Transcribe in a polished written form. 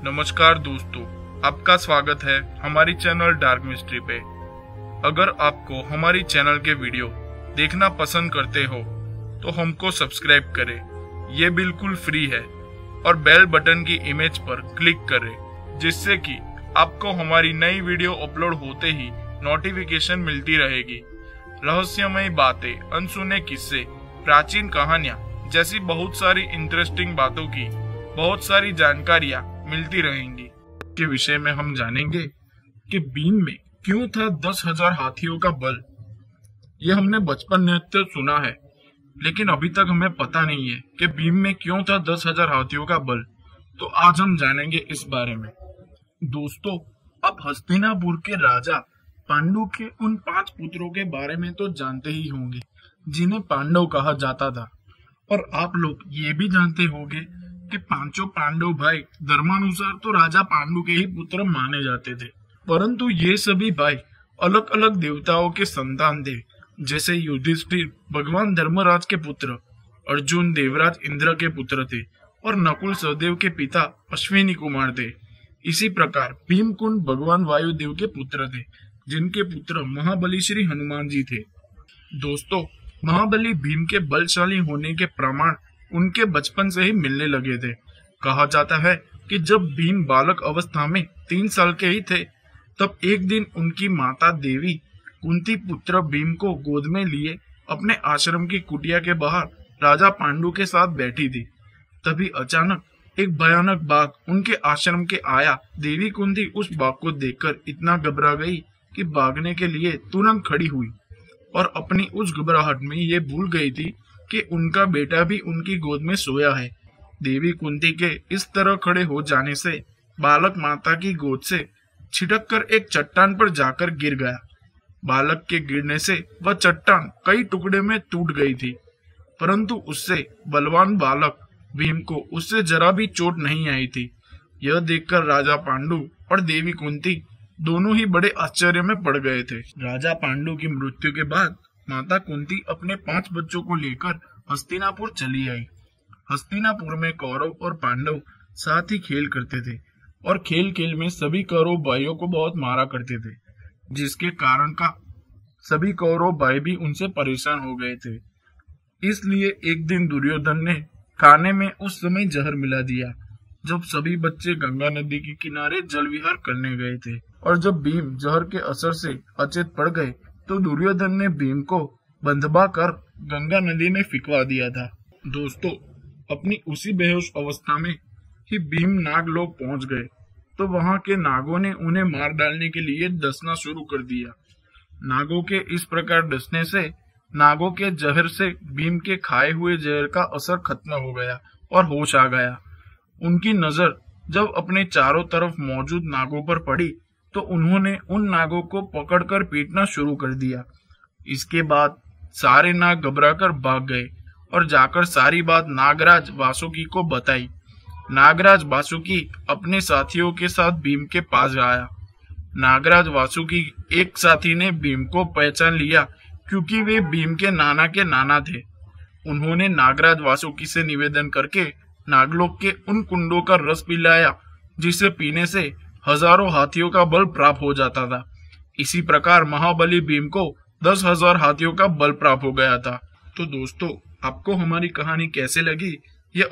नमस्कार दोस्तों, आपका स्वागत है हमारी चैनल डार्क मिस्ट्री पे। अगर आपको हमारी चैनल के वीडियो देखना पसंद करते हो तो हमको सब्सक्राइब करें। ये बिल्कुल फ्री है और बेल बटन की इमेज पर क्लिक करें जिससे कि आपको हमारी नई वीडियो अपलोड होते ही नोटिफिकेशन मिलती रहेगी। रहस्यमय बातें, अनसुने किस्से, प्राचीन कहानियां जैसी बहुत सारी इंटरेस्टिंग बातों की बहुत सारी जानकारियां मिलती रहेंगी। के विषय में हम जानेंगे कि भीम में क्यों था 10,000 हाथियों का बल। यह हमने बचपन में तो सुना है, लेकिन अभी तक हमें पता नहीं है कि भीम में क्यों था 10,000 हाथियों का बल। तो आज हम जानेंगे इस बारे में। दोस्तों, आप हस्तिनापुर के राजा पांडु के उन 5 पुत्रों के बारे में तो जानते ही होंगे जिन्हें पांडव कहा जाता था, और आप लोग ये भी जानते होंगे कि पांचों पांडव भाई धर्मानुसार तो राजा पांडु के ही पुत्र माने जाते थे, परंतु ये सभी भाई अलग अलग देवताओं के संतान थे। जैसे युधिष्ठिर भगवान धर्मराज के पुत्र, अर्जुन देवराज इंद्र के पुत्र थे और नकुल सहदेव के पिता अश्विनी कुमार थे। इसी प्रकार भीमकुंड भगवान वायुदेव के पुत्र थे, जिनके पुत्र महाबली श्री हनुमान जी थे। दोस्तों, महाबली भीम के बलशाली होने के प्रमाण उनके बचपन से ही मिलने लगे थे। कहा जाता है कि जब भीम बालक अवस्था में 3 साल के ही थे, तब एक दिन उनकी माता देवी कुंती पुत्र भीम को गोद में लिए अपने आश्रम की कुटिया के बाहर राजा पांडु के साथ बैठी थी। तभी अचानक एक भयानक बाघ उनके आश्रम के आया। देवी कुंती उस बाघ को देखकर इतना घबरा गई कि भागने के लिए तुरंत खड़ी हुई और अपनी उस घबराहट में ये भूल गई थी कि उनका बेटा भी उनकी गोद में सोया है। देवी कुंती के इस तरह खड़े हो जाने से बालक माता की गोद से छिटक कर एक चट्टान पर जाकर गिर गया। बालक के गिरने से वह चट्टान कई टुकड़े में टूट गई थी, परंतु उससे बलवान बालक भीम को उससे जरा भी चोट नहीं आई थी। यह देखकर राजा पांडु और देवी कुंती दोनों ही बड़े आश्चर्य में पड़ गए थे। राजा पांडु की मृत्यु के बाद माता कुंती अपने 5 बच्चों को लेकर हस्तिनापुर चली आई। हस्तिनापुर में कौरव और पांडव साथ ही खेल करते थे और खेल खेल में सभी कौरव भाइयों को बहुत मारा करते थे, जिसके कारण का सभी कौरव भाई भी उनसे परेशान हो गए थे। इसलिए एक दिन दुर्योधन ने खाने में उस समय जहर मिला दिया जब सभी बच्चे गंगा नदी के किनारे जल विहार करने गए थे, और जब भीम जहर के असर से अचेत पड़ गए तो दुर्योधन ने भीम को बंधवा कर गंगा नदी में फिकवा दिया था। दोस्तों, अपनी उसी बेहोश अवस्था में ही भीम नागलोक पहुंच गए तो वहां के नागों ने उन्हें मार डालने के लिए डसना शुरू कर दिया। नागों के इस प्रकार डसने से नागों के जहर से भीम के खाए हुए जहर का असर खत्म हो गया और होश आ गया। उनकी नजर जब अपने चारों तरफ मौजूद नागों पर पड़ी तो उन्होंने उन नागों को पकड़कर पीटना शुरू कर दिया। इसके बाद सारे नाग घबराकर भाग गए और जाकर सारी बात नागराज वासुकी को बताई। नागराज वासुकी अपने साथियों के साथ भीम के पास आया। नागराज वासुकी एक साथी ने भीम को पहचान लिया क्योंकि वे भीम के नाना थे। उन्होंने नागराज वासुकी से निवेदन करके नागलोक के उन कुंडों का रस पिलाया जिसे पीने से हजारों हाथियों का बल प्राप्त हो जाता था। इसी प्रकार महाबली भीम को 10,000 हाथियों का बल प्राप्त हो गया था। तो दोस्तों, आपको हमारी कहानी कैसे लगी ये